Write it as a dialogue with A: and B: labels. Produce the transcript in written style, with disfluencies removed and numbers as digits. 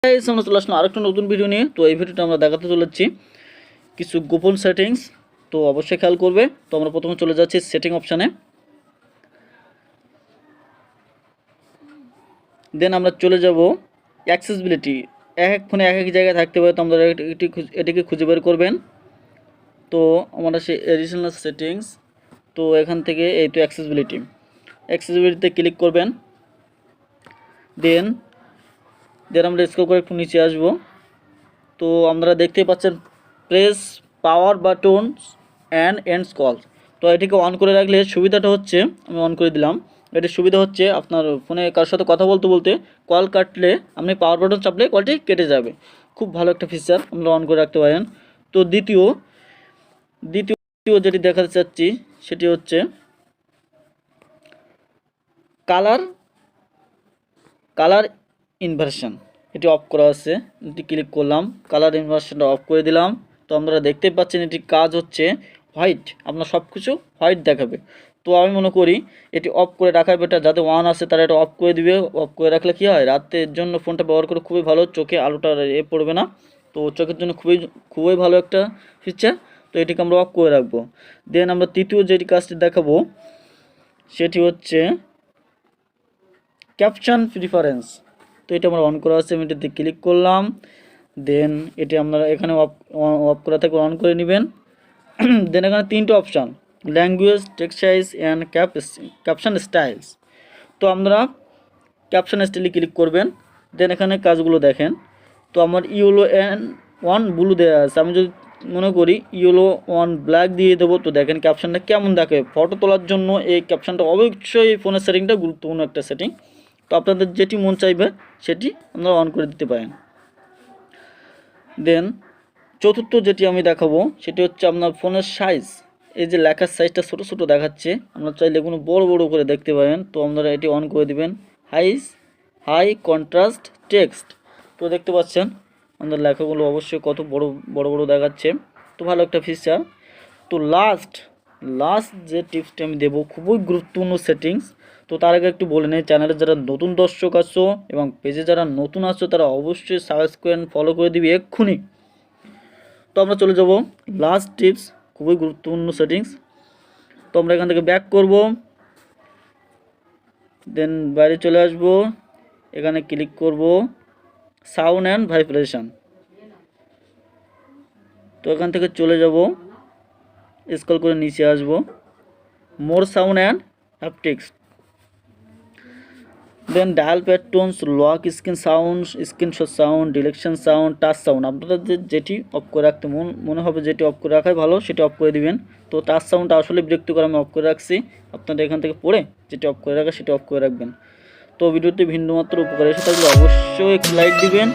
A: আমরা চলে আসলাম আরেকটা নতুন ভিডিও নিয়ে। তো এই ভিডিওটা আমরা দেখাতে চলেছি কিছু গোপন সেটিংস। তো অবশ্যই খেয়াল করবে। তো আমরা প্রথমে চলে যাচ্ছি সেটিং অপশানে, দেন আমরা চলে যাব অ্যাক্সেসিবিলিটি। এক এক ফোনে এক এক জায়গায় থাকতে পারে, তো আমরা এটিকে খুঁজে বের করবেন। তো আমরা সেই এডিশনাল সেটিংস, তো এখান থেকে এই তো অ্যাক্সেসিবিলিটিতে ক্লিক করবেন। দেন আমরা স্ক্রল করে একটু নিচে আসব। তো আপনারা দেখতেই পাচ্ছেন press power buttons and ends call. তো এটিকে অন করে রাখলে সুবিধাটা হচ্ছে, আমি অন করে দিলাম। এটির সুবিধা হচ্ছে আপনার ফোনে কারোর সাথে কথা বলতে বলতে কল কাটলে আপনি পাওয়ার বাটন চাপলে কলটি কেটে যাবে। খুব ভালো একটা ফিচার, আপনারা অন করে রাখতে পারেন। তো দ্বিতীয় যেটি দেখাতে চাচ্ছি সেটি হচ্ছে কালার ইনভার্সন। এটি অফ করা আছে, এটি ক্লিক করলাম, কালার ইনভার্সনটা অফ করে দিলাম। তো আপনারা দেখতেই পাচ্ছেন এটি কাজ হচ্ছে হোয়াইট, আপনার সব কিছু হোয়াইট দেখাবে। তো আমি মনে করি এটি অফ করে রাখা বেটার, যাতে ওয়ান আছে তারা এটা অফ করে দিবে। অফ করে রাখলে কী হয়, রাতের জন্য ফোনটা ব্যবহার করে খুবই ভালো, চোখে আলোটা পড়বে না। তো চোখের জন্য খুবই ভালো একটা ফিচার। তো এটিকে আমরা অফ করে রাখবো। দেন আমরা তৃতীয় যেটি কাজটি দেখাবো সেটি হচ্ছে ক্যাপশন প্রিফারেন্স। তো এটা আমার অন করা আছে, আমি এটাতে ক্লিক করলাম। দেন এটি আপনারা এখানে অফ করা থেকে অন করে নেবেন। দেন এখানে তিনটে option, language, text size and caption styles. তো আপনারা ক্যাপশন স্টাইলে ক্লিক করবেন। দেন এখানে কাজগুলো দেখেন। তো আমার ইয়েলো অ্যান্ড ওয়ান ব্লু দেওয়া আছে, আমি যদি মনে করি ইয়েলো ওয়ান ব্ল্যাক দিয়ে দেবো। তো দেখেন ক্যাপশনটা কেমন দেখে। ফটো তোলার জন্য এই ক্যাপশনটা অবশ্যই ফোনের সেটিংটা গুরুত্বপূর্ণ একটা সেটিং। তো আপনাদের যেটি মন চাইবে সেটি আপনারা অন করে দিতে পারেন। দেন চতুর্থ যেটি আমি দেখাবো সেটি হচ্ছে আপনার ফোনের সাইজ। এই যে লেখার সাইজটা ছোটো ছোটো দেখাচ্ছে, আপনারা চাইলে কোনো বড় বড় করে দেখতে পারেন। তো আপনারা এটি অন করে দিবেন। High contrast text. তো দেখতে পাচ্ছেন আমাদের লেখাগুলো অবশ্যই কত বড় বড় দেখাচ্ছে। তো ভালো একটা ফিচার। তো লাস্ট যে টিপসটি আমি দেবো খুবই গুরুত্বপূর্ণ সেটিংস। তো তার আগে একটু বলে নেই, চ্যানেলে যারা নতুন দর্শক আছো এবং পেজে যারা নতুন আছো তারা অবশ্যই সাবস্ক্রাইব ফলো করে দিবি এক্ষুনি। তো আমরা চলে যাব লাস্ট টিপস, খুবই গুরুত্বপূর্ণ সেটিংস। তো আমরা এখান থেকে ব্যাক করব, দেন বাইরে চলে আসব, এখানে ক্লিক করব সাউন্ড অ্যান্ড ভাইব্রেশন। তো এখান থেকে চলে যাব, স্ক্রল করে নিচে আসব, more sound and haptics. Then dial pad tones, lock screen sound, screenshot sound, deletion sound, touch sound. আপনাদের যেটি অফ করে রাখতে মনে হবে, যেটি অফ করে রাখাই ভালো সেটি অফ করে দিবেন। তো টাচ সাউন্ডটা আসলে বিরক্তিকর, আমি অফ করে রাখছি। আপনারা এখান থেকে পড়ে যেটি অফ করে রাখা সেটি অফ করে রাখবেন। তো ভিডিওটি ভিন্নমাত্র উপকার এসে থাকলে অবশ্যই একটি লাইক দিবেন।